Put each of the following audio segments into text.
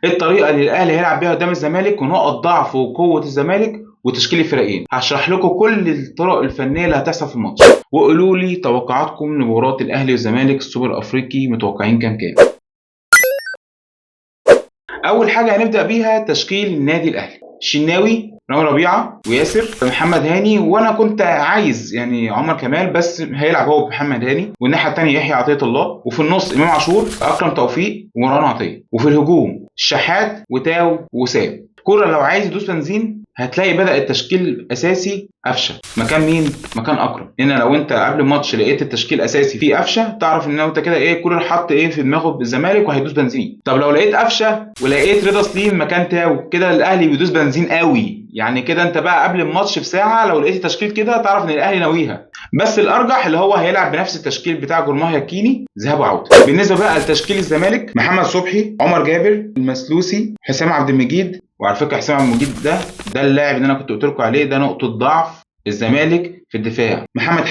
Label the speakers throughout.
Speaker 1: ايه الطريقه اللي الاهلي هيلعب بيها قدام الزمالك ونقط ضعف وقوه الزمالك وتشكيل الفريقين. هشرح لكم كل الطرق الفنيه اللي هتحصل في الماتش، وقولوا لي توقعاتكم لمباراه الاهلي والزمالك السوبر الافريقي، متوقعين كام؟ اول حاجه هنبدا بيها تشكيل النادي الاهلي: الشناوي، رامي ربيعه، وياسر، محمد هاني، وانا كنت عايز يعني عمر كمال بس هيلعب هو بمحمد هاني، والناحيه الثانيه يحيى عطيه الله، وفي النص امام عاشور، اكرم توفيق، ومروان عطيه، وفي الهجوم الشحات وتاو وسام. كولر لو عايز يدوس بنزين هتلاقي بدأ التشكيل الاساسي قفشه مكان مين؟ مكان اكرم. هنا لو انت قبل الماتش لقيت التشكيل الاساسي فيه قفشه تعرف ان انت كده ايه، كولر حط ايه في دماغه بالزمالك وهيدوس بنزين. طب لو لقيت قفشه ولقيت رضا سليم مكان تاو، كده الاهلي بيدوس بنزين قوي. يعني كده انت بقى قبل الماتش بساعه لو لقيت التشكيل كده تعرف ان الاهلي ناويها. بس الارجح اللي هو هيلعب بنفس التشكيل بتاع جورماهيا الكيني ذهاب وعوده. بالنسبه بقى لتشكيل الزمالك: محمد صبحي، عمر جابر، المسلوسي، حسام عبد المجيد. وعلى فكره حسام عبد المجيد ده اللاعب اللي انا كنت قلت لكم عليه، ده نقطه ضعف الزمالك في الدفاع. محمد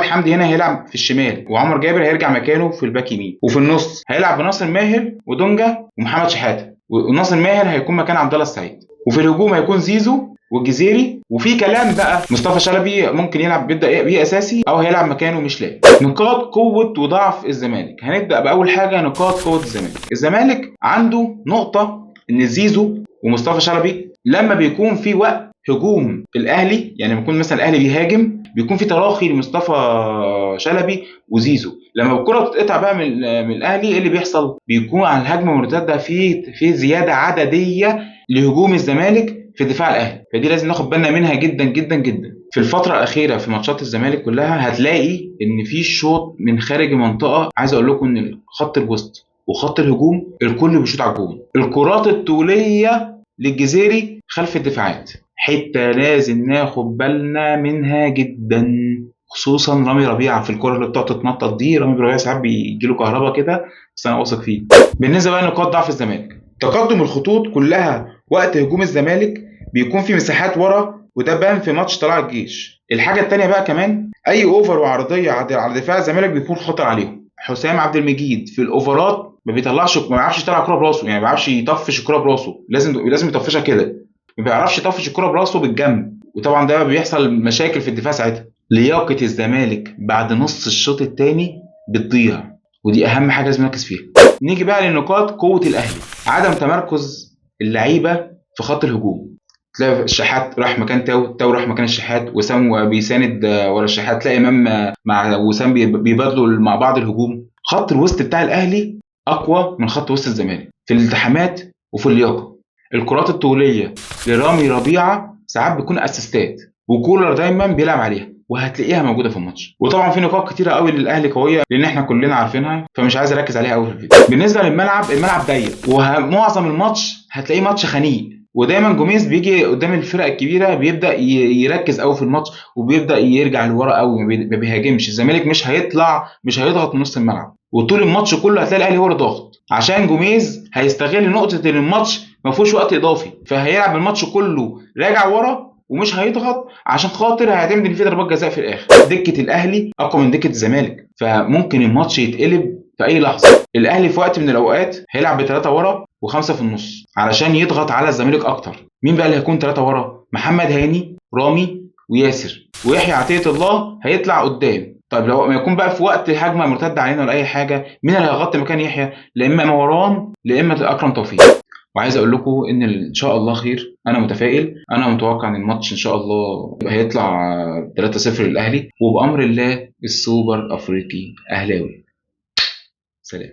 Speaker 1: حمدي هنا هيلعب في الشمال، وعمر جابر هيرجع مكانه في الباك يمين. وفي النص هيلعب بناصر ماهر ودونجا ومحمد شحاته، وناصر ماهر هيكون مكان عبد الله السعيد. وفي الهجوم هيكون زيزو والجزيري. وفي كلام بقى مصطفى شلبي ممكن يلعب بيبدا بيه اساسي او هيلعب مكانه مش لاعب. نقاط قوه وضعف الزمالك: هنبدا باول حاجه نقاط قوه الزمالك عنده نقطه ان زيزو ومصطفى شلبي لما بيكون في وقت هجوم الاهلي، يعني بيكون مثلا الاهلي بيهاجم، بيكون في تراخي لمصطفى شلبي وزيزو. لما الكره بتتقطع بقى من الاهلي ايه اللي بيحصل؟ بيكون على الهجمه المرتده في زياده عدديه لهجوم الزمالك في دفاع الاهلي، فدي لازم ناخد بالنا منها جدا جدا جدا. في الفتره الاخيره في ماتشات الزمالك كلها هتلاقي ان في شوط من خارج المنطقه. عايز اقول لكم ان خط الوسط وخط الهجوم الكل بيشوط على الجون. الكرات الطوليه للجزيري خلف الدفاعات حته لازم ناخد بالنا منها جدا، خصوصا رامي ربيعه في الكره اللي بتقعد تتنطط دي. رامي ربيعه ساعات بيجيله كهربا كده، بس انا واثق فيه. بالنسبه بقى لنقاط ضعف الزمالك: تقدم الخطوط كلها وقت هجوم الزمالك بيكون في مساحات ورا، وده بان في ماتش طلائع الجيش. الحاجه الثانيه بقى كمان اي اوفر وعرضيه على دفاع الزمالك بيكون خطر عليهم. حسام عبد المجيد في الاوفرات ما بيعرفش يطلع الكره براسه، يعني ما بيعرفش يطفش الكره براسه، لازم يطفشها كده. ما بيعرفش يطفش الكره براسه بالجنب، وطبعا ده بيحصل مشاكل في الدفاع ساعتها. لياقه الزمالك بعد نص الشوط الثاني بتضيع، ودي اهم حاجه لازم نركز فيها. نيجي بقى لنقاط قوه الاهلي: عدم تمركز اللعيبه في خط الهجوم. تلاقي الشحات راح مكان تاو راح مكان الشحات، وسام بيساند ورا الشحات، تلاقي امام مع وسام بيبادلوا مع بعض الهجوم. خط الوسط بتاع الاهلي اقوى من خط وسط الزمالك في الالتحامات وفي اللياقه. الكرات الطوليه لرامي ربيعه ساعات بتكون اسيستات، وكولر دايما بيلعب عليها وهتلاقيها موجوده في الماتش. وطبعا في نقاط كتيره قوي للاهلي قويه لان احنا كلنا عارفينها، فمش عايز اركز عليها قوي في الفيديو. بالنسبه للملعب، الملعب ضيق ومعظم الماتش هتلاقيه ماتش خنيق، ودايما جوميز بيجي قدام الفرق الكبيره بيبدا يركز قوي في الماتش وبيبدا يرجع لورا قوي، ما بيهاجمش. الزمالك مش هيضغط من نص الملعب، وطول الماتش كله هتلاقي الاهلي هو اللي ضاغط، عشان جوميز هيستغل نقطه ان الماتش ما فيهوش وقت اضافي، فهيلعب الماتش كله راجع ورا ومش هيضغط، عشان خاطر هيعتمد ان في ضربات جزاء في الاخر. دكه الاهلي اقوى من دكه الزمالك، فممكن الماتش يتقلب في اي لحظه. الاهلي في وقت من الاوقات هيلعب بثلاثه ورا وخمسه في النص علشان يضغط على الزمالك اكتر. مين بقى اللي هيكون ثلاثه ورا؟ محمد هاني، رامي، وياسر، ويحيى عطيه الله هيطلع قدام. طيب لو ما يكون بقى في وقت هجمه مرتده علينا ولا اي حاجه، مين اللي هيغطي مكان يحيى؟ لا اما مروان لا اما اكرم توفيق. وعايز اقول لكم ان شاء الله خير، انا متفائل، انا متوقع ان الماتش ان شاء الله هيطلع 3-0 للاهلي، وبامر الله السوبر افريقي اهلاوي. سلام.